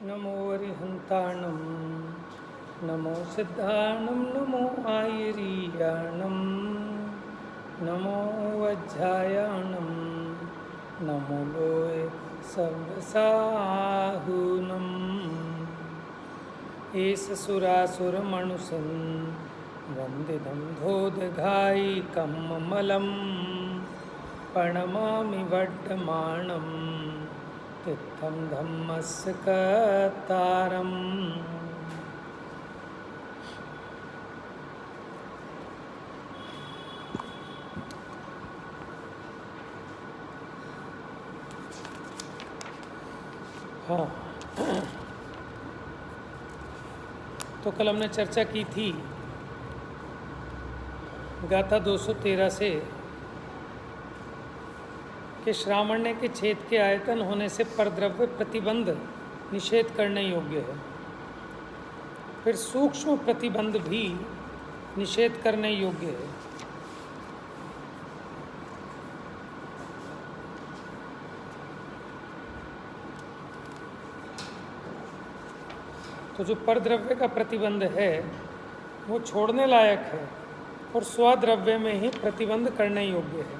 नमो अरिहन्ताणं नमो सिद्धाणं नमो आयरीयाणं नमो वज्रायाणं नमो लोय सर्वसाहुनम् एष सुरासुरमणुसं वन्दितं धोदघायिकममलं प्रणमामि वर्धमानं तित्थं धम्मस्य कर्तारम्। हाँ, तो कल हमने चर्चा की थी गाथा 213 से कि श्रावण्य के छेद के आयतन होने से परद्रव्य प्रतिबंध निषेध करने योग्य है। फिर सूक्ष्म प्रतिबंध भी निषेध करने योग्य है। तो जो परद्रव्य का प्रतिबंध है वो छोड़ने लायक है और स्वद्रव्य में ही प्रतिबंध करने योग्य है।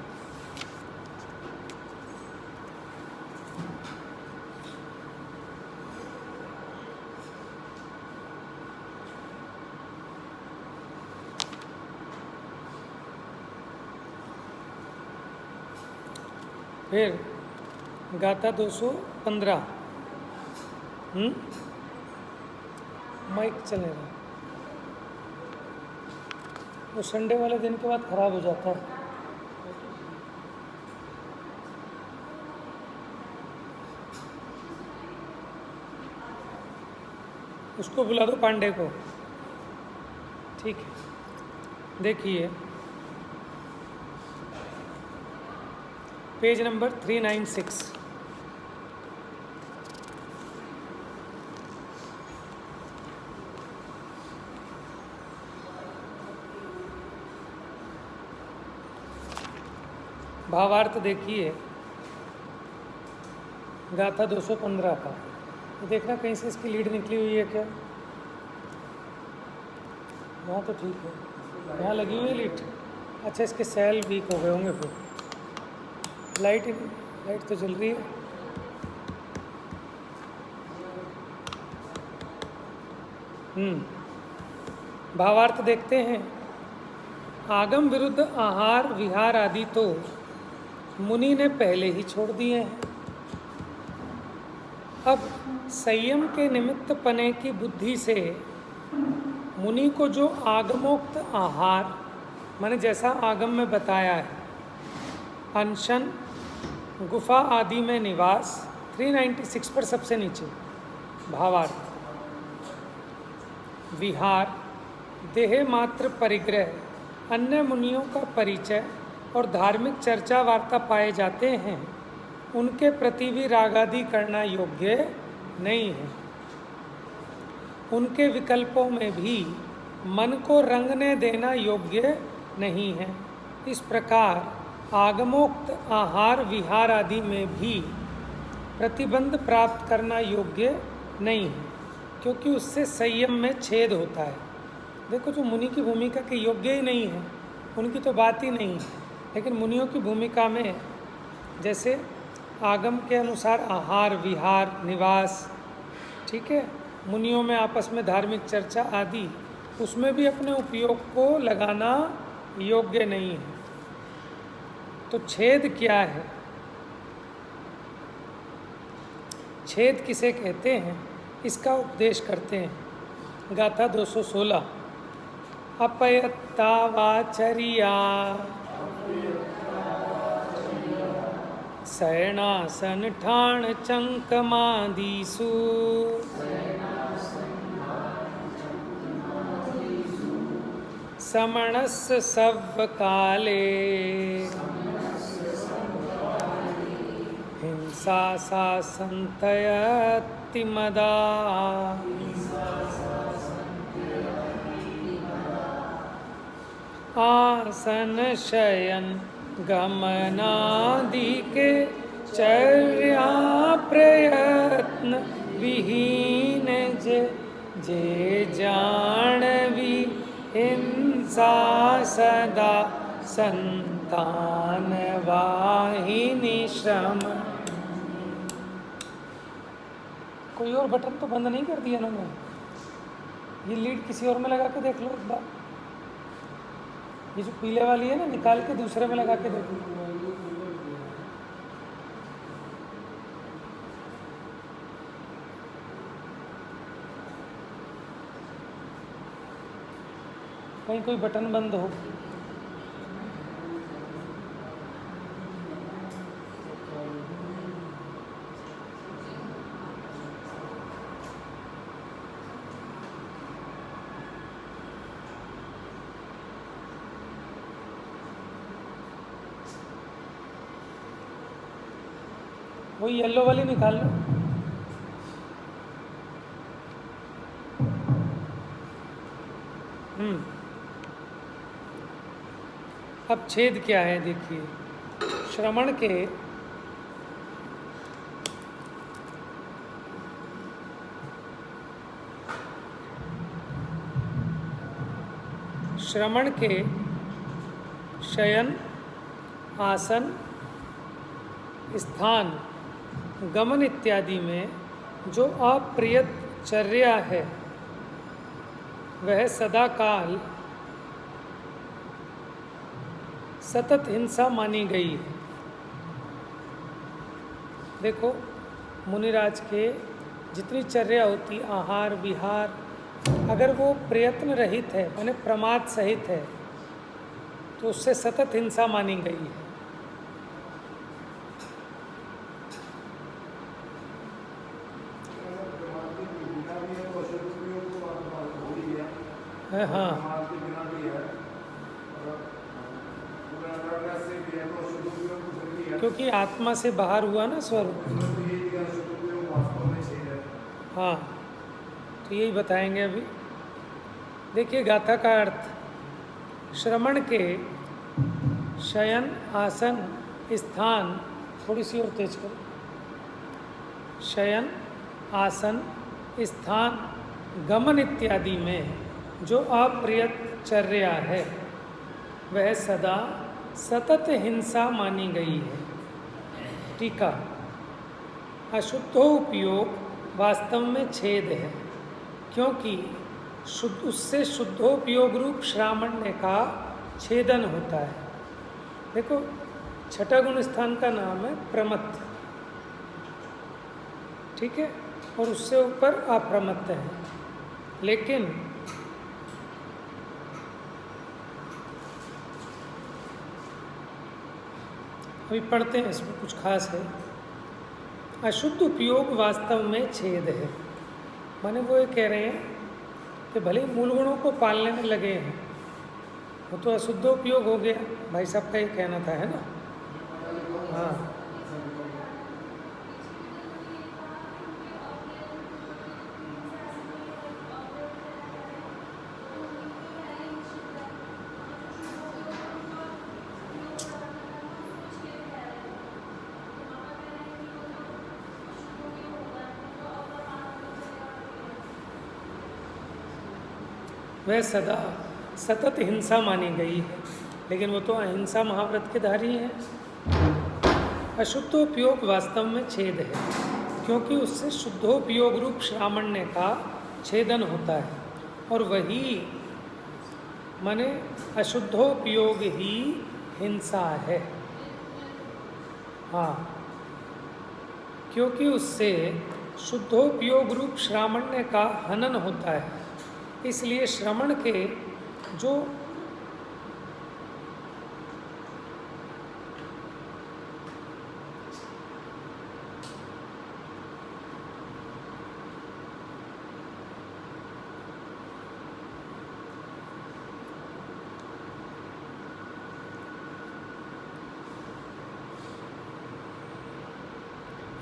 फिर गाथा 215 माइक चलेगा। वो संडे वाले दिन के बाद खराब हो जाता है। उसको बुला दो, पांडे को। ठीक है, देखिए पेज नंबर 396। भावार्थ देखिए गाथा 215 का। देखना कहीं से इसकी लीड निकली हुई है क्या? यहाँ तो ठीक है, यहाँ लगी हुई है लीड। अच्छा, इसके सेल वीक हो गए होंगे। फिर लाइट तो जल रही है। भावार्थ देखते हैं। आगम विरुद्ध आहार विहार आदि तो मुनि ने पहले ही छोड़ दिए हैं। अब संयम के निमित्त पने की बुद्धि से मुनि को जो आगमोक्त आहार, मैंने जैसा आगम में बताया है, अनशन, गुफा आदि में निवास, 396 पर सबसे नीचे भावार्थ, विहार, देह मात्र परिग्रह, अन्य मुनियों का परिचय और धार्मिक चर्चा वार्ता पाए जाते हैं, उनके प्रति भी रागादि करना योग्य नहीं है। उनके विकल्पों में भी मन को रंगने देना योग्य नहीं है। इस प्रकार आगमोक्त आहार विहार आदि में भी प्रतिबंध प्राप्त करना योग्य नहीं है, क्योंकि उससे संयम में छेद होता है। देखो, जो मुनि की भूमिका के योग्य ही नहीं है, उनकी तो बात ही नहीं है। लेकिन मुनियों की भूमिका में जैसे आगम के अनुसार आहार विहार निवास, ठीक है, मुनियों में आपस में धार्मिक चर्चा आदि, उसमें भी अपने उपयोग को लगाना योग्य नहीं है। तो छेद क्या है? छेद किसे कहते हैं, इसका उपदेश करते हैं। गाथा 216। अपयत्तावाचर्या शयनासन ठाण चंकमादिषु समणस्य सव्वकाले हिंसा सा संतयति मदा। आसन शयन गमनादि के चर्या प्रयत्न विहीन जे जानवी हिंसा सदा संतान वाहिनी श्रम। कोई और बटन तो बंद नहीं कर दिया ना मैं? ये लीड किसी और में लगा के देख लो एक बार। ये जो पीले वाली है ना, निकाल के दूसरे में लगा के देख लो। कहीं कोई बटन बंद हो। वो येलो वाली निकाल लो। अब छेद क्या है देखिए। श्रवण के शयन, आसन, स्थान, गमन इत्यादि में जो अप्रियतचर्या है वह सदा काल सतत हिंसा मानी गई है। देखो, मुनिराज के जितनी चर्या होती, आहार विहार, अगर वो प्रयत्न रहित है माने प्रमाद सहित है तो उससे सतत हिंसा मानी गई है। हाँ, क्योंकि आत्मा से बाहर हुआ ना स्वरूप। हाँ, तो यही बताएंगे अभी। देखिए गाथा का अर्थ। श्रवण के शयन, आसन, स्थान, थोड़ी सी और तेज करो। शयन, आसन, स्थान, गमन इत्यादि में जो अप्रियतचर्या है वह सदा सतत हिंसा मानी गई है। टीका। अशुद्धोपयोग वास्तव में छेद है, क्योंकि उससे शुद्धोपयोग रूप श्रामण्य का छेदन होता है। देखो, छठा गुण स्थान का नाम है प्रमत्त, ठीक है, और उससे ऊपर अप्रमत्त है। लेकिन अभी पढ़ते हैं, इसमें कुछ खास है। अशुद्ध उपयोग वास्तव में छेद है, माने वो ये कह रहे हैं कि भले मूल गुणों को पालने में लगे हैं, वो तो अशुद्ध उपयोग हो गया। भाई साहब का ये कहना था, है ना? हाँ, वह सदा सतत हिंसा मानी गई है, लेकिन वो तो अहिंसा महाव्रत के धारी हैं। अशुद्धोपयोग वास्तव में छेद है, क्योंकि उससे शुद्धोपयोग रूप श्रामण्य का छेदन होता है, और वही माने अशुद्धोपयोग ही हिंसा है। हाँ, क्योंकि उससे शुद्धोपयोग रूप श्रामण्य का हनन होता है, इसलिए श्रवण के जो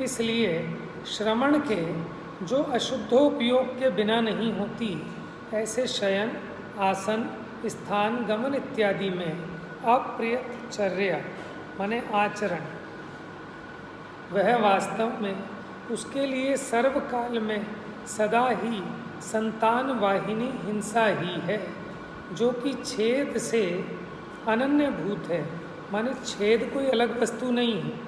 इसलिए श्रवण के जो अशुद्धोपयोग के बिना नहीं होती, ऐसे शयन, आसन, स्थान, गमन इत्यादि में अप्रियतचर्या माने आचरण, वह वास्तव में उसके लिए सर्वकाल में सदा ही संतान वाहिनी हिंसा ही है, जो कि छेद से अनन्यभूत है। माने छेद कोई अलग वस्तु नहीं है।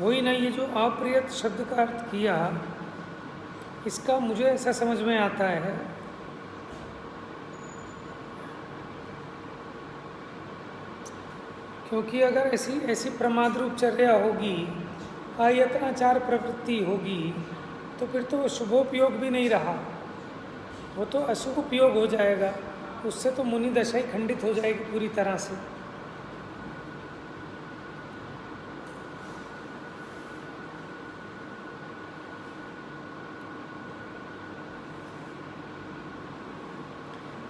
वही ना, ये जो अप्रियत शब्द का अर्थ किया, इसका मुझे ऐसा समझ में आता है क्योंकि अगर ऐसी ऐसी प्रमाद रूप चर्या होगी, आयतनाचार प्रवृत्ति होगी, तो फिर तो वो शुभोपयोग भी नहीं रहा, वो तो अशुभ उपयोग हो जाएगा। उससे तो मुनि दशा ही खंडित हो जाएगी पूरी तरह से।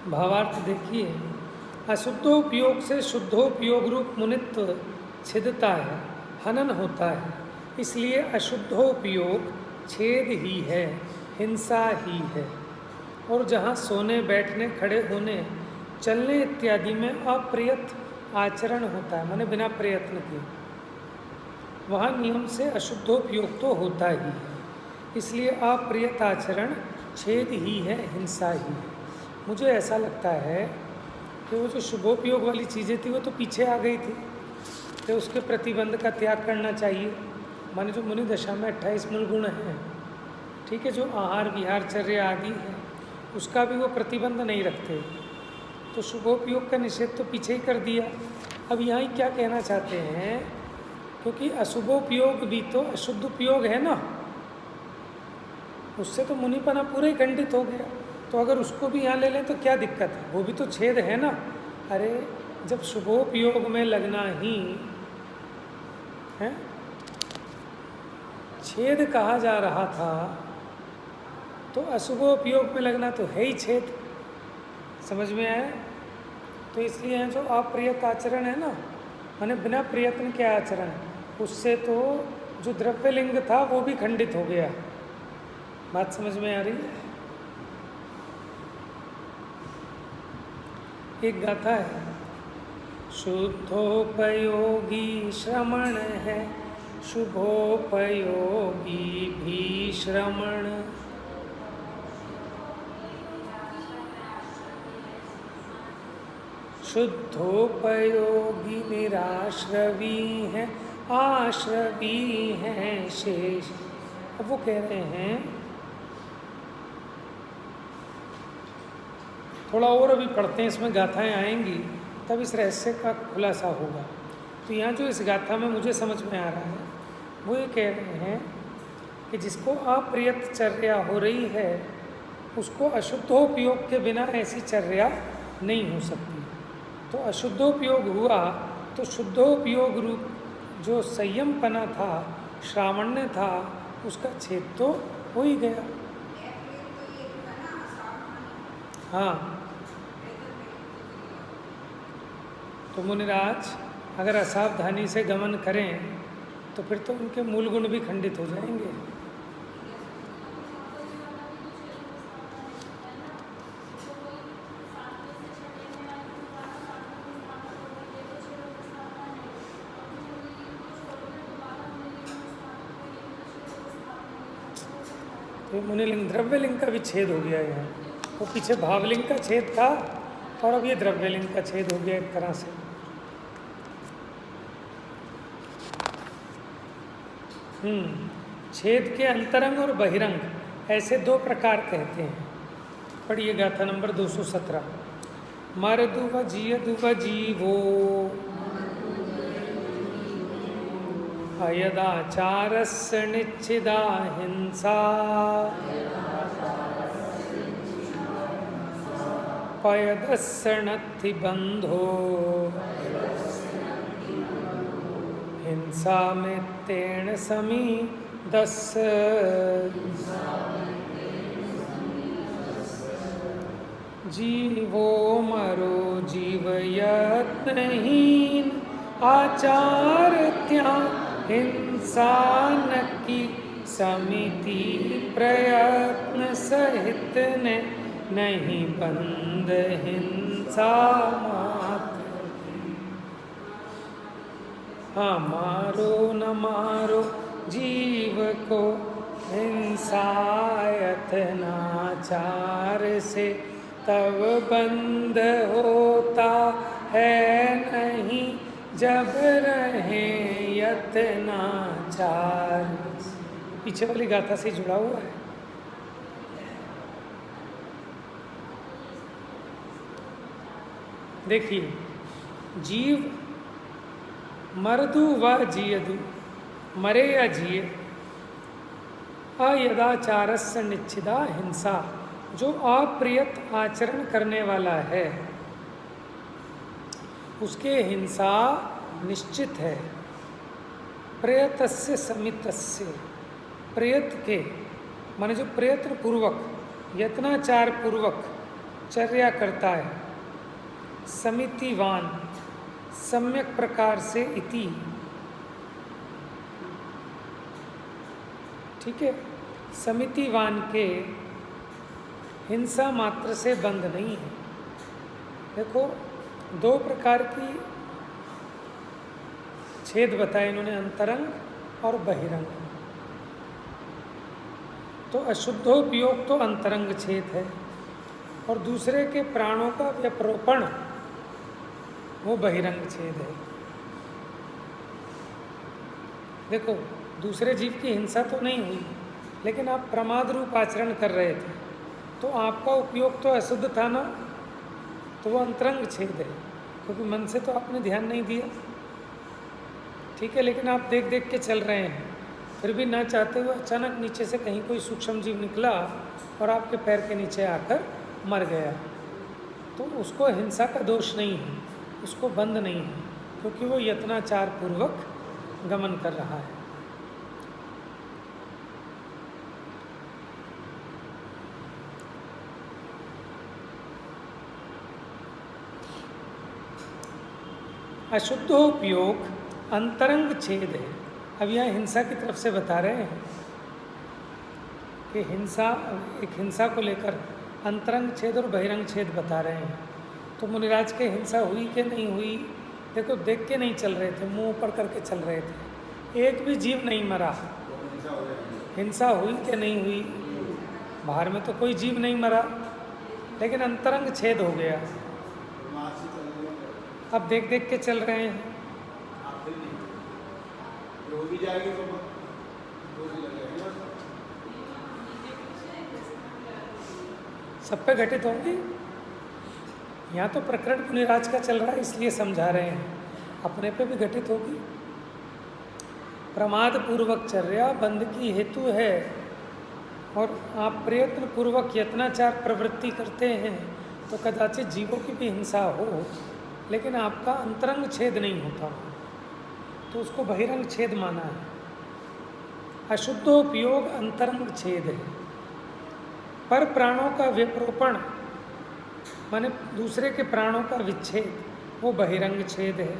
भावार्थ देखिए, अशुद्धोपयोग से शुद्धोपयोग रूप मुनित्व छिदता है, हनन होता है। इसलिए अशुद्धोपयोग छेद ही है, हिंसा ही है। और जहाँ सोने, बैठने, खड़े होने, चलने इत्यादि में अप्रियत आचरण होता है, माने बिना प्रयत्न के, वहाँ नियम से अशुद्धोपयोग तो होता ही है। इसलिए अप्रियत आचरण छेद ही है, हिंसा ही है। मुझे ऐसा लगता है कि वो जो शुभोपयोग वाली चीज़ें थी वो तो पीछे आ गई थी, तो उसके प्रतिबंध का त्याग करना चाहिए। माने जो मुनि दशा में 28 मूल गुण हैं, ठीक है, जो आहार विहार चर्या आदि है, उसका भी वो प्रतिबंध नहीं रखते, तो शुभोपयोग का निषेध तो पीछे ही कर दिया। अब यहाँ क्या कहना चाहते हैं, क्योंकि अशुभोपयोग भी तो अशुद्ध उपयोग है ना, उससे तो मुनिपना पूरा ही खंडित हो गया। तो अगर उसको भी यहाँ ले लें तो क्या दिक्कत है, वो भी तो छेद है ना। अरे जब शुभोपयोग में लगना ही है, छेद कहा जा रहा था, तो अशुभोपयोग में लगना तो है ही छेद। समझ में आया? तो इसलिए जो अप्रियत आचरण है ना, माने बिना प्रयत्न के आचरण, उससे तो जो द्रव्यलिंग था वो भी खंडित हो गया। बात समझ में आ रही है? एक गाथा है, शुद्धोपयोगी श्रमण है, शुभोपयोगी भी श्रमण। शुद्धोपयोगी निराश्रवी हैं, आश्रवी हैं शेष। अब वो कह रहे हैं, थोड़ा और अभी पढ़ते हैं, इसमें गाथाएं आएंगी तब इस रहस्य का खुलासा होगा। तो यहाँ जो इस गाथा में मुझे समझ में आ रहा है, वो ये कह रहे हैं कि जिसको अप्रियत चर्या हो रही है, उसको अशुद्धोपयोग के बिना ऐसी चर्या नहीं हो सकती। तो अशुद्धोपयोग हुआ तो शुद्धोपयोग रूप जो संयमपना था, श्रावण्य था, उसका छेद तो हो ही गया। हाँ, तो मुनिराज अगर असावधानी से गमन करें तो फिर तो उनके मूल गुण भी खंडित हो जाएंगे। तो मुनिलिंग द्रव्यलिंग का भी छेद हो गया यहाँ। वो पीछे भावलिंग का छेद था और अब ये द्रव्यलिंग का छेद हो गया एक तरह से। छेद के अंतरंग और बहिरंग ऐसे दो प्रकार कहते हैं। पढ़िए गाथा नंबर 217। मरदुव जियदुव जीवो अयदाचारस्य निच्छिदा हिंसा पयदस्य नत्थि बंधो हिंसा में तेण समी दस। जीवो मरो जीव यत्नहीन आचार त्याग हिंसा न की समिति प्रयत्न सहित ने नहीं बंद हिंसा मात्र। हाँ, मारो न मारो जीव को हिंसायत नाचार से, तब बंद होता है नहीं जब रहे यत्नाचार। पीछे वाली गाथा से जुड़ा हुआ है। देखिए, जीव मरदु व जियदु, मरे या जिए, अयदाचारस्य निच्छिदा हिंसा, जो अप्रियत आचरण करने वाला है उसके हिंसा निश्चित है। प्रयतस्य समितस्य, प्रयत के माने जो प्रयत्न पूर्वक यत्नाचार पूर्वक चर्या करता है, समितिवान सम्यक प्रकार से इति, ठीक है, समितिवान के हिंसा मात्र से बंद नहीं है। देखो, दो प्रकार की छेद बताए इन्होंने, अंतरंग और बहिरंग। तो अशुद्धोपयोग तो अंतरंग छेद है, और दूसरे के प्राणों का व्यपरोपण वो बहिरंग छेद है। देखो, दूसरे जीव की हिंसा तो नहीं हुई, लेकिन आप प्रमाद रूप आचरण कर रहे थे, तो आपका उपयोग तो अशुद्ध था ना, तो वो अंतरंग छेद है, क्योंकि मन से तो आपने ध्यान नहीं दिया, ठीक है। लेकिन आप देख देख के चल रहे हैं, फिर भी ना चाहते हुए अचानक नीचे से कहीं कोई सूक्ष्म जीव निकला और आपके पैर के नीचे आकर मर गया, तो उसको हिंसा का दोष नहीं है, उसको बंद नहीं है, क्योंकि वो यत्नाचार पूर्वक गमन कर रहा है। अशुद्धोपयोग अंतरंग छेद है। अब यहाँ हिंसा की तरफ से बता रहे हैं कि हिंसा, एक हिंसा को लेकर अंतरंग छेद और बहिरंग छेद बता रहे हैं। तो मुनिराज के हिंसा हुई कि नहीं हुई, देखो देख के नहीं चल रहे थे, मुंह ऊपर करके चल रहे थे, एक भी जीव नहीं मरा। हिंसा हुई कि नहीं हुई, बाहर में तो कोई जीव नहीं मरा, लेकिन अंतरंग छेद हो गया। अब देख देख के चल रहे हैं, सब पे घटित होंगी। यहाँ तो प्रकरण मुनिराज का चल रहा है इसलिए समझा रहे हैं, अपने पे भी घटित होगी। प्रमाद पूर्वक चर्या बंध की हेतु है, और आप प्रयत्न पूर्वक यत्नाचार प्रवृत्ति करते हैं तो कदाचित जीवों की भी हिंसा हो, लेकिन आपका अंतरंग छेद नहीं होता, तो उसको बहिरंग छेद माना है। अशुद्धोपयोग अंतरंग छेद है। पर प्राणों का विप्रोपण माने दूसरे के प्राणों का विच्छेद, वो बहिरंग छेद है।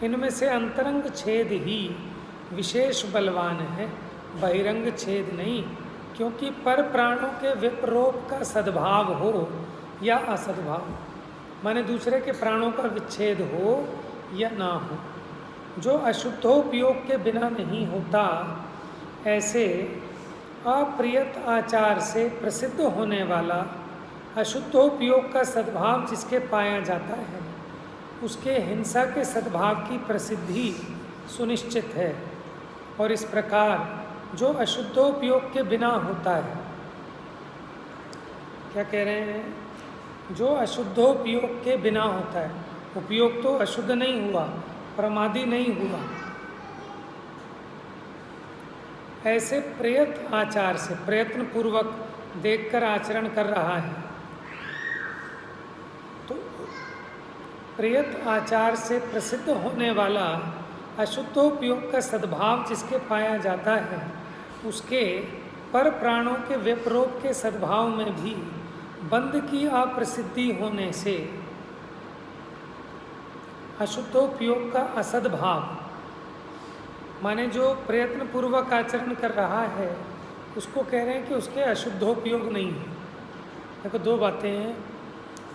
इनमें से अंतरंग छेद ही विशेष बलवान है, बहिरंग छेद नहीं, क्योंकि पर प्राणों के विपरोप का सद्भाव हो या असद्भाव, माने दूसरे के प्राणों का विच्छेद हो या ना हो, जो अशुद्धोपयोग के बिना नहीं होता, ऐसे अप्रियत आचार से प्रसिद्ध होने वाला अशुद्धोपयोग का सद्भाव जिसके पाया जाता है, उसके हिंसा के सद्भाव की प्रसिद्धि सुनिश्चित है। और इस प्रकार जो अशुद्धोपयोग के बिना होता है, क्या कह रहे हैं, जो अशुद्धोपयोग के बिना होता है, उपयोग तो अशुद्ध नहीं हुआ, प्रमादी नहीं हुआ, ऐसे प्रयत आचार से प्रयत्न पूर्वक देखकर आचरण कर रहा है, तो प्रयत आचार से प्रसिद्ध होने वाला अशुद्धोपयोग का सद्भाव जिसके पाया जाता है, उसके पर प्राणों के विपरोप के सद्भाव में भी बंध की अप्रसिद्धि होने से अशुद्धोपयोग का असद्भाव, माने जो प्रयत्न पूर्वक आचरण कर रहा है उसको कह रहे हैं कि उसके अशुद्धोपयोग नहीं है। देखो दो बातें हैं,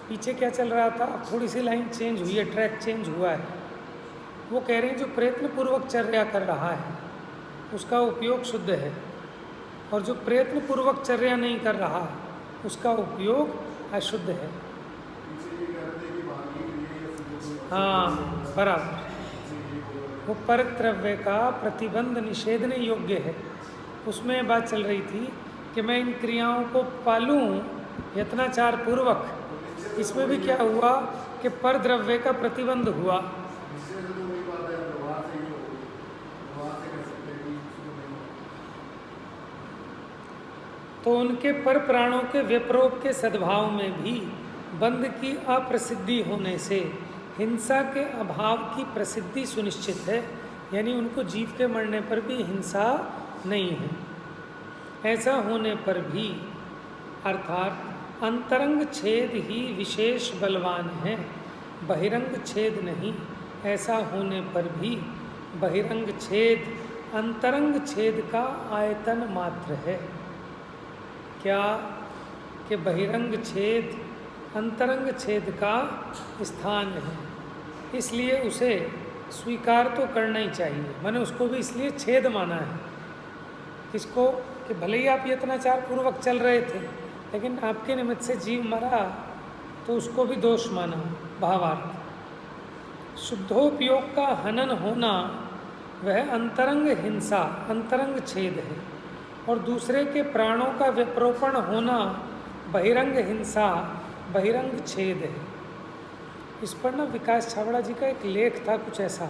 पीछे क्या चल रहा था, अब थोड़ी सी लाइन चेंज हुई है, ट्रैक चेंज हुआ है। वो कह रहे हैं जो प्रयत्न पूर्वक चर्या कर रहा है उसका उपयोग शुद्ध है, और जो प्रयत्न पूर्वक चर्या नहीं कर रहा उसका उपयोग अशुद्ध है। हाँ बराबर, वो परक द्रव्य का प्रतिबंध निषेधने योग्य है। उसमें बात चल रही थी कि मैं इन क्रियाओं को पालूं यत्नाचार पूर्वक, इसमें भी क्या हुआ कि पर द्रव्य का प्रतिबंध हुआ। तो उनके पर प्राणों के व्यपरोप के सद्भाव में भी बंध की अप्रसिद्धि होने से हिंसा के अभाव की प्रसिद्धि सुनिश्चित है, यानी उनको जीव के मरने पर भी हिंसा नहीं है। ऐसा होने पर भी अर्थात अंतरंग छेद ही विशेष बलवान है, बहिरंग छेद नहीं। ऐसा होने पर भी बहिरंग छेद अंतरंग छेद का आयतन मात्र है। क्या कि बहिरंग छेद अंतरंग छेद का स्थान है, इसलिए उसे स्वीकार तो करना ही चाहिए। मैंने उसको भी इसलिए छेद माना है। किसको? कि भले ही आप यत्नाचार पूर्वक चल रहे थे लेकिन आपके निमित्त से जीव मरा तो उसको भी दोष माना। भावार्थ, शुद्धोपयोग का हनन होना वह अंतरंग हिंसा अंतरंग छेद है, और दूसरे के प्राणों का विप्रोपण होना बहिरंग हिंसा बहिरंग छेद है। इस पर ना विकास छाबड़ा जी का एक लेख था कुछ ऐसा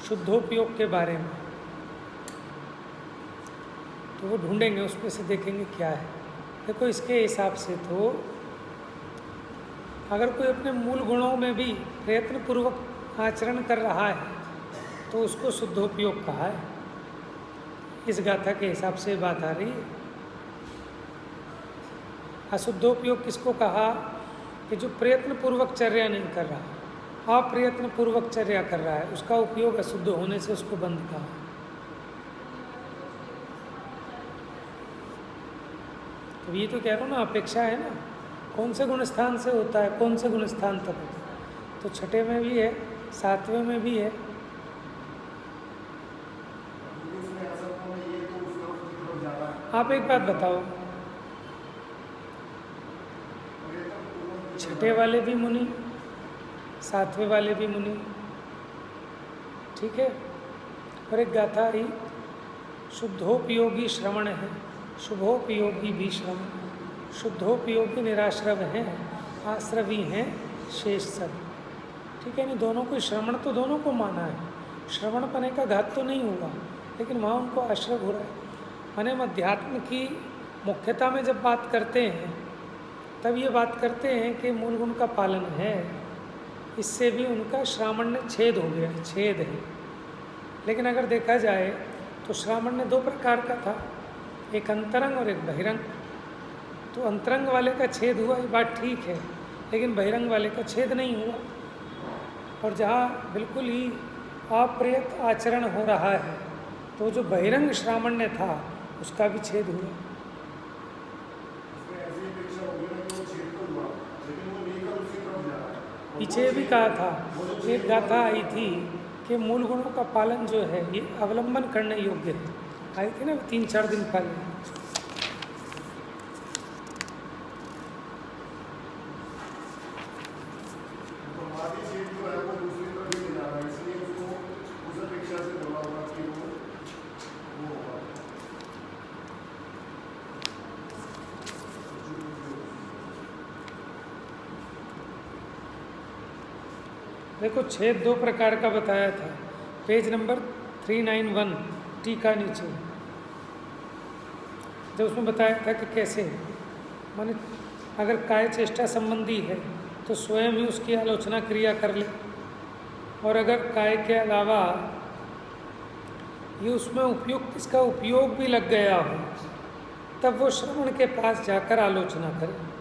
शुद्धोपयोग के बारे में, तो वो ढूंढेंगे उसमें से देखेंगे क्या है। देखो इसके हिसाब से तो अगर कोई अपने मूल गुणों में भी प्रयत्नपूर्वक आचरण कर रहा है तो उसको शुद्धोपयोग कहा है। इस गाथा के हिसाब से बात आ रही है। अशुद्धोपयोग किसको कहा? कि जो प्रयत्नपूर्वक चर्या नहीं कर रहा, अप्रयत्नपूर्वक चर्या कर रहा है, उसका उपयोग अशुद्ध होने से उसको बंद कहा। तो ये तो कह रहा हूँ ना, अपेक्षा है ना, कौन से गुण स्थान से होता है, कौन से गुण स्थान तक होता है। तो छठे में भी है, सातवें में भी है। आप एक बात बताओ, छठे वाले भी मुनि, सातवें वाले भी मुनि, ठीक है। और एक गाथा आई, शुद्धोपयोगी श्रवण है, शुभोपयोगी भी श्रवण, शुद्धोपयोगी निराश्रव हैं, आश्रवी हैं शेष सब। ठीक है, नहीं दोनों को श्रवण तो दोनों को माना है, श्रवण पने का घात तो नहीं हुआ, लेकिन वहाँ उनको आश्रव हो रहा है। माने हम अध्यात्म की मुख्यता में जब बात करते हैं तब ये बात करते हैं कि मूल गुण का पालन है, इससे भी उनका श्रावण छेद हो गया, छेद है। लेकिन अगर देखा जाए तो श्रावण दो प्रकार का था, एक अंतरंग और एक बहिरंग। तो अंतरंग वाले का छेद हुआ, ये बात ठीक है, लेकिन बहिरंग वाले का छेद नहीं हुआ। और जहाँ बिल्कुल ही अप्रयत आचरण हो रहा है तो जो बहिरंग श्रावण्य था उसका भी छेद हुआ। पीछे भी कहा था, एक गाथा आई थी कि मूल गुणों का पालन जो है ये अवलंबन करने योग्य है, आई थी ना 3-4 दिन पहले। देखो छेद दो प्रकार का बताया था, पेज नंबर 391 टीका नीचे, जब उसमें बताया था कि कैसे माने अगर काय चेष्टा संबंधी है तो स्वयं ही उसकी आलोचना क्रिया कर ले, और अगर काय के अलावा ये उसमें उपयुक्त इसका उपयोग भी लग गया हो तब वो श्रवण के पास जाकर आलोचना करे।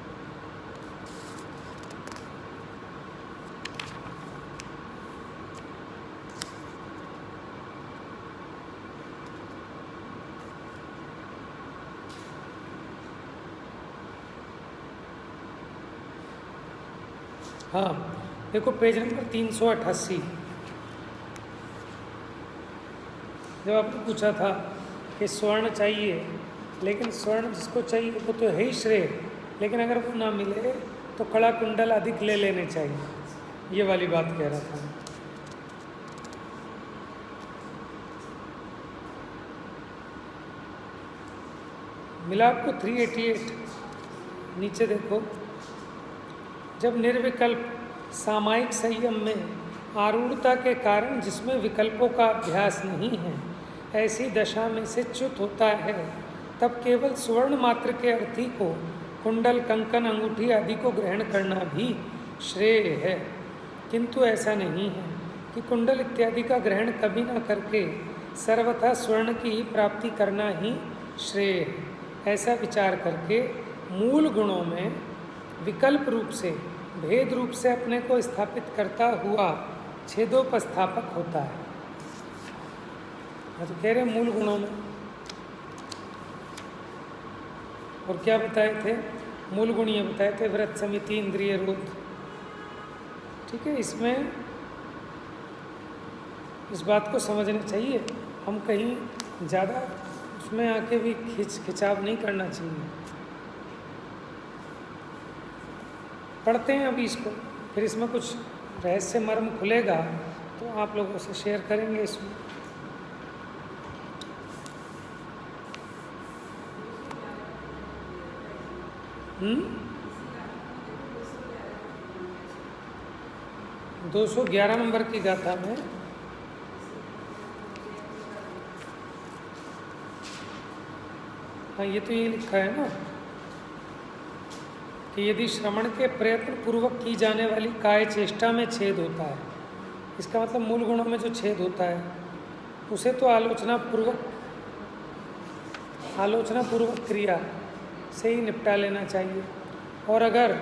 हाँ देखो पेज नंबर 388, जब आपने पूछा था कि स्वर्ण चाहिए, लेकिन स्वर्ण जिसको चाहिए वो तो है ही श्रेय, लेकिन अगर वो ना मिले तो कड़ा कुंडल अधिक ले लेने चाहिए, ये वाली बात कह रहा था। मिला आपको 388, नीचे देखो। जब निर्विकल्प सामायिक संयम में आरूढ़ता के कारण जिसमें विकल्पों का अभ्यास नहीं है, ऐसी दशा में से च्युत होता है, तब केवल स्वर्ण मात्र के अर्थी को कुंडल, कंकन, अंगूठी आदि को ग्रहण करना भी श्रेय है। किंतु ऐसा नहीं है कि कुंडल इत्यादि का ग्रहण कभी न करके सर्वथा स्वर्ण की ही प्राप्ति करना ही श्रेय है। ऐसा विचार करके मूल गुणों में विकल्प रूप से, भेद रूप से अपने को स्थापित करता हुआ छेदोपस्थापक होता है। तो कह रहे मूल गुणों में, और क्या बताए थे मूल गुण? ये बताए थे व्रत, समिति, इंद्रिय रोध। ठीक है, इसमें इस बात को समझना चाहिए, हम कहीं ज़्यादा उसमें आके भी खिंचाव नहीं करना चाहिए। पढ़ते हैं अभी इसको, फिर इसमें कुछ रहस्य मर्म खुलेगा तो आप लोगों से शेयर करेंगे इसमें। हम्म, 211 नंबर की गाथा में हाँ, ये तो ये लिखा है ना कि यदि श्रवण के प्रयत्न पूर्वक की जाने वाली काय चेष्टा में छेद होता है, इसका मतलब मूल गुणों में जो छेद होता है उसे तो आलोचना पूर्वक क्रिया से ही निपटा लेना चाहिए। और अगर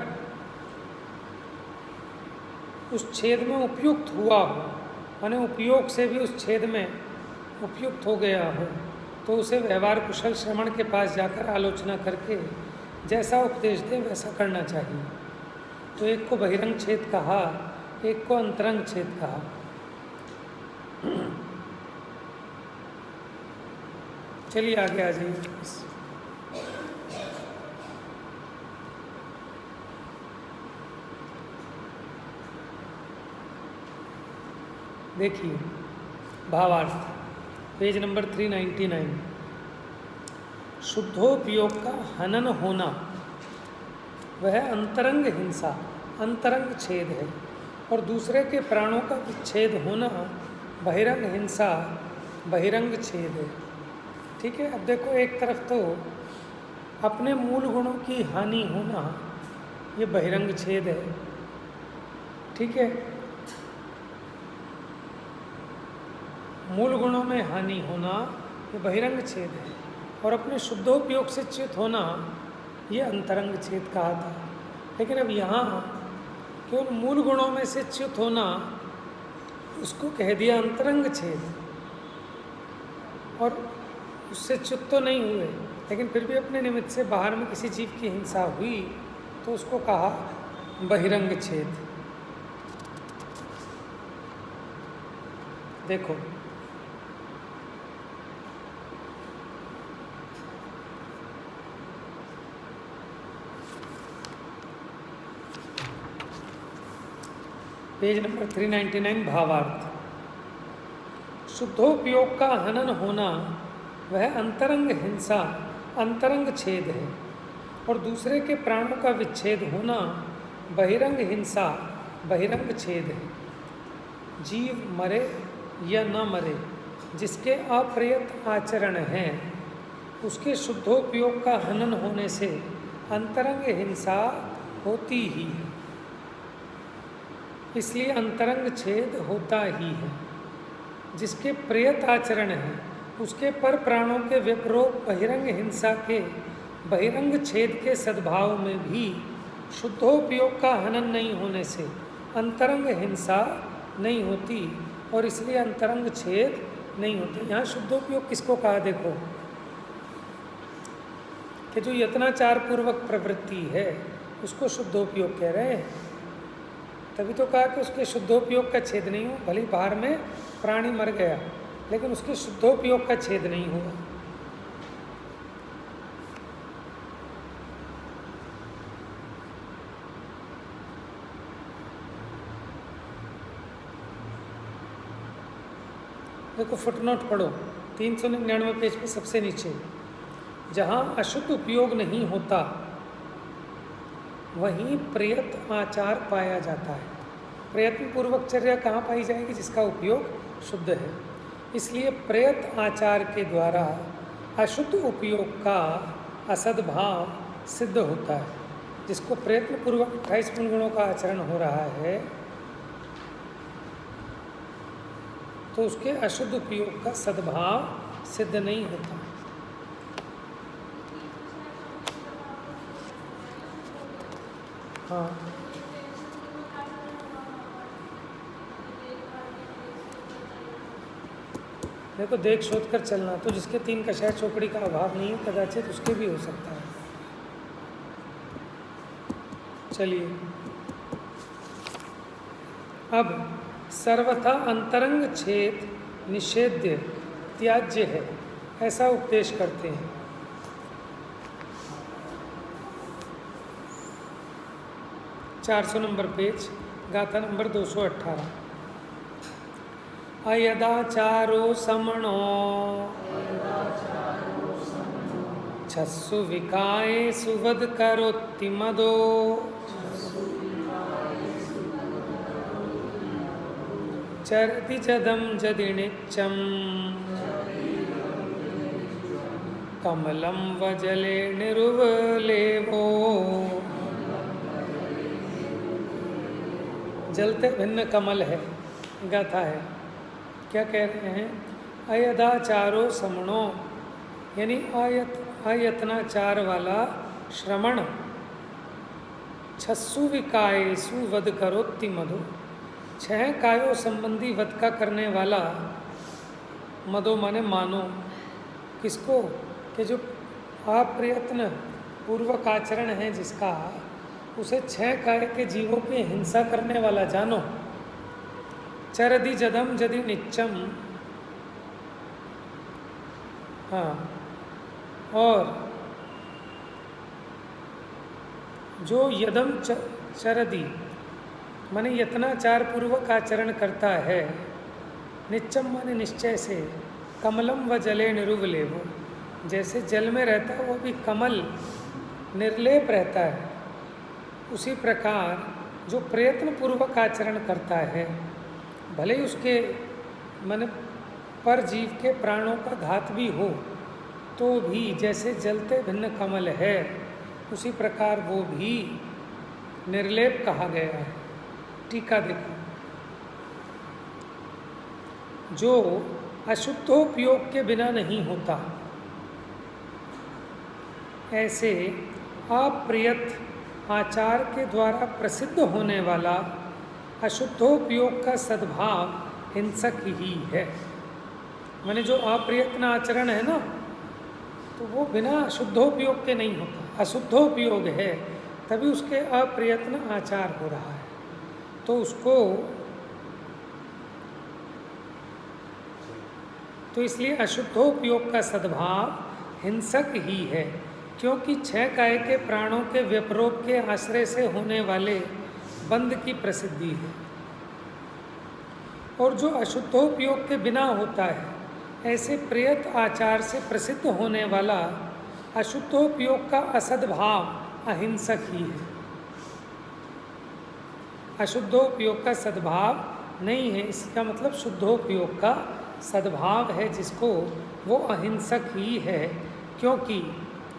उस छेद में उपयुक्त हुआ हो, माने उपयोग से भी उस छेद में उपयुक्त हो गया हो, तो उसे व्यवहार कुशल श्रवण के पास जाकर आलोचना करके जैसा उपदेश दे वैसा करना चाहिए। तो एक को बहिरंग छेद कहा, एक को अंतरंग छेद कहा। चलिए आगे आ जाइए। देखिए भावार्थ, पेज नंबर 399। शुद्धोपयोग का हनन होना वह अंतरंग हिंसा, अंतरंग छेद है, और दूसरे के प्राणों का विच्छेद होना बहिरंग हिंसा, बहिरंग छेद है। ठीक है, अब देखो एक तरफ तो अपने मूल गुणों की हानि होना ये बहिरंग छेद है। ठीक है, मूल गुणों में हानि होना ये बहिरंग छेद है, और अपने शुद्धोपयोग से च्युत होना ये अंतरंग छेद कहा था। लेकिन अब यहाँ केवल मूल गुणों में से च्युत होना उसको कह दिया अंतरंग छेद, और उससे च्युत तो नहीं हुए, लेकिन फिर भी अपने निमित्त से बाहर में किसी जीव की हिंसा हुई तो उसको कहा बहिरंग छेद। देखो पेज नंबर 399 भावार्थ। शुद्धोपयोग का हनन होना वह अंतरंग हिंसा, अंतरंग छेद है, और दूसरे के प्राणों का विच्छेद होना बहिरंग हिंसा, बहिरंग छेद है। जीव मरे या न मरे, जिसके अप्रयत आचरण है, उसके शुद्धोपयोग का हनन होने से अंतरंग हिंसा होती ही है, इसलिए अंतरंग छेद होता ही है। जिसके प्रयत आचरण है उसके पर प्राणों के विपरोप बहिरंग हिंसा के बहिरंग छेद के सद्भाव में भी शुद्धोपयोग का हनन नहीं होने से अंतरंग हिंसा नहीं होती, और इसलिए अंतरंग छेद नहीं होते। यहाँ शुद्धोपयोग किसको कहा? देखो कि जो यत्नाचार पूर्वक प्रवृत्ति है उसको शुद्धोपयोग कह रहे हैं। तभी तो कहा कि उसके शुद्धोपयोग का छेद नहीं हो, भले बाहर में प्राणी मर गया लेकिन उसके शुद्धोपयोग का छेद नहीं हुआ। देखो फुटनोट पढ़ो 399 पेज पे सबसे नीचे, जहाँ अशुद्ध उपयोग नहीं होता वहीं प्रयत्न आचार पाया जाता है। प्रयत्न पूर्वक चर्या कहाँ पाई जाएगी? जिसका उपयोग शुद्ध है। इसलिए प्रयत्न आचार के द्वारा अशुद्ध उपयोग का असद्भाव सिद्ध होता है। जिसको प्रयत्न पूर्वक 28 मूल गुणों का आचरण हो रहा है तो उसके अशुद्ध उपयोग का सद्भाव सिद्ध नहीं होता। हाँ, देखो देख शोध कर चलना, तो जिसके 3 कषाय चौकड़ी का अभाव नहीं है कदाचित उसके भी हो सकता है। चलिए अब सर्वथा अंतरंग छेद निषेध्य त्याज्य है, ऐसा उपदेश करते हैं। (400 नंबर पेज, गाथा नंबर 218। अयदाचारो समणो छस्सु विकाय सुवद करोति मदो चरति जदम जदिनिच्चम कमलम वजले निरुवलेवो। जलते भिन्न कमल है, गाथा है। क्या कह रहे हैं? अयदाचारो समणो, यानी अयत्नाचार वाला श्रमण छस्सु विकायेषु वध करोति मधु, 6 कायों संबंधी वध का करने वाला, मदो माने मानो, किसको? कि जो अप्रयत्न पूर्वक आचरण है जिसका, उसे 6 काय के जीवों की हिंसा करने वाला जानो। चरदि जदम जदि निच्चम, हाँ, और जो यदम चरदि माने यत्नाचार पूर्वक आचरण करता है, निच्चम माने निश्चय से, कमलम व जले निरुवलेवो, जैसे जल में रहता है वो भी कमल निर्लेप रहता है, उसी प्रकार जो प्रयत्न पूर्वक आचरण करता है, भले ही उसके मन पर जीव के प्राणों का घात भी हो, तो भी जैसे जलते भिन्न कमल है उसी प्रकार वो भी निर्लेप कहा गया है। टीका देखो, जो अशुद्धोपयोग के बिना नहीं होता, ऐसे अप्रयत आचार के द्वारा प्रसिद्ध होने वाला अशुद्धोपयोग का सद्भाव हिंसक ही है। माने जो अप्रयत्न आचरण है ना, तो वो बिना अशुद्धोपयोग के नहीं होता, अशुद्धोपयोग है तभी उसके अप्रयत्न आचार हो रहा है, तो उसको, तो इसलिए अशुद्धोपयोग का सद्भाव हिंसक ही है, क्योंकि 6 काय के प्राणों के व्यपरोप के आश्रय से होने वाले बंध की प्रसिद्धि है। और जो अशुद्धोपयोग के बिना होता है, ऐसे प्रयत आचार से प्रसिद्ध होने वाला अशुद्धोपयोग का असद्भाव अहिंसक ही है। अशुद्धोपयोग का सद्भाव नहीं है, इसका मतलब शुद्धोपयोग का सद्भाव है जिसको, वो अहिंसक ही है। क्योंकि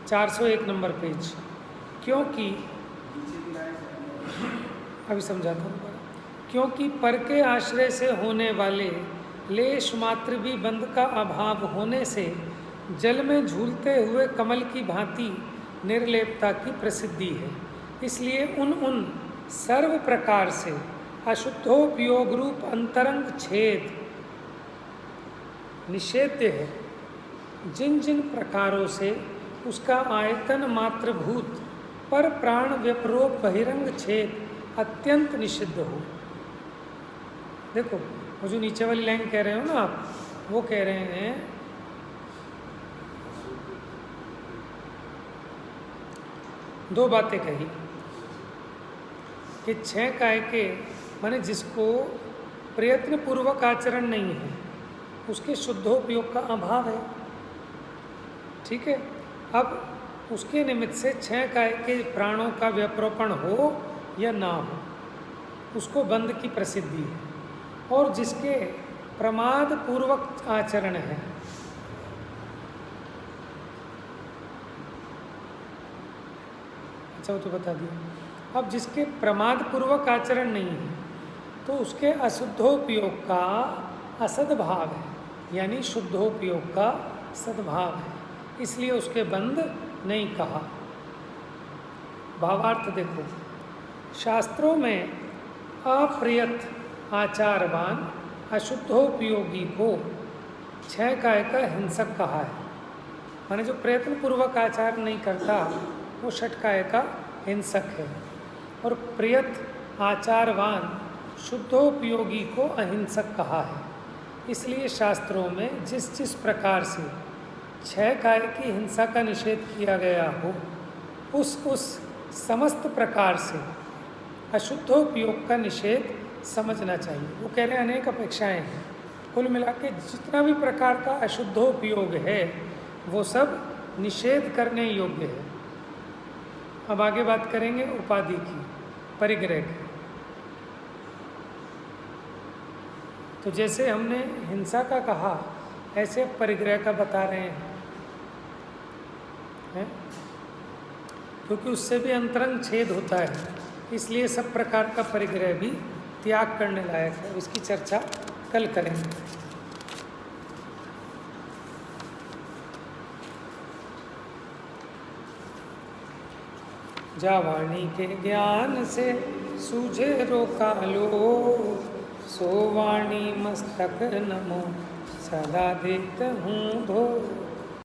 401 नंबर पेज, क्योंकि अभी समझाता हूँ, क्योंकि पर के आश्रय से होने वाले लेश मात्र भी बंध का अभाव होने से जल में झूलते हुए कमल की भांति निर्लेपता की प्रसिद्धि है। इसलिए उन सर्व प्रकार से अशुद्धोपयोग रूप अंतरंग छेद निषेध्य है, जिन जिन प्रकारों से उसका आयतन मात्रभूत पर प्राण व्यपरोप बहिरंग छेद अत्यंत निषिद्ध हो। देखो वो जो नीचे वाली लाइन कह रहे हो ना आप, वो कह रहे हैं दो बातें कही कि 6 काय के माने जिसको प्रयत्न पूर्वक आचरण नहीं है उसके शुद्धोपयोग का अभाव है, ठीक है। अब उसके निमित्त से 6 काय के प्राणों का व्यप्रोपण हो या ना हो, उसको बंध की प्रसिद्धि है। और जिसके प्रमाद पूर्वक आचरण है, अच्छा वो तो बता दिया। अब जिसके प्रमाद पूर्वक आचरण नहीं है तो उसके अशुद्धोपयोग का असद्भाव है, यानी शुद्धोपयोग का सद्भाव है, इसलिए उसके बंध नहीं कहा। भावार्थ देखो, शास्त्रों में अप्रयत आचारवान अशुद्धोपयोगी को 6 काय का हिंसक कहा है। माने जो प्रयत्न पूर्वक आचार नहीं करता वो 6 काय का हिंसक है। और प्रयत आचारवान शुद्धोपयोगी को अहिंसक कहा है। इसलिए शास्त्रों में जिस जिस प्रकार से 6 काय की हिंसा का निषेध किया गया हो उस समस्त प्रकार से अशुद्धोपयोग का निषेध समझना चाहिए। वो कह रहे हैं अनेक अपेक्षाएं हैं, कुल मिला के जितना भी प्रकार का अशुद्धोपयोग है वो सब निषेध करने योग्य है। अब आगे बात करेंगे उपाधि की, परिग्रह की। तो जैसे हमने हिंसा का कहा ऐसे परिग्रह का बता रहे हैं, क्योंकि उससे भी अंतरंग छेद होता है, इसलिए सब प्रकार का परिग्रह भी त्याग करने लायक है। इसकी चर्चा कल करेंगे। जा वाणी के ज्ञान से सूझे रोका लो, सो वाणी मस्तक नमो सदा देत हूँ धो।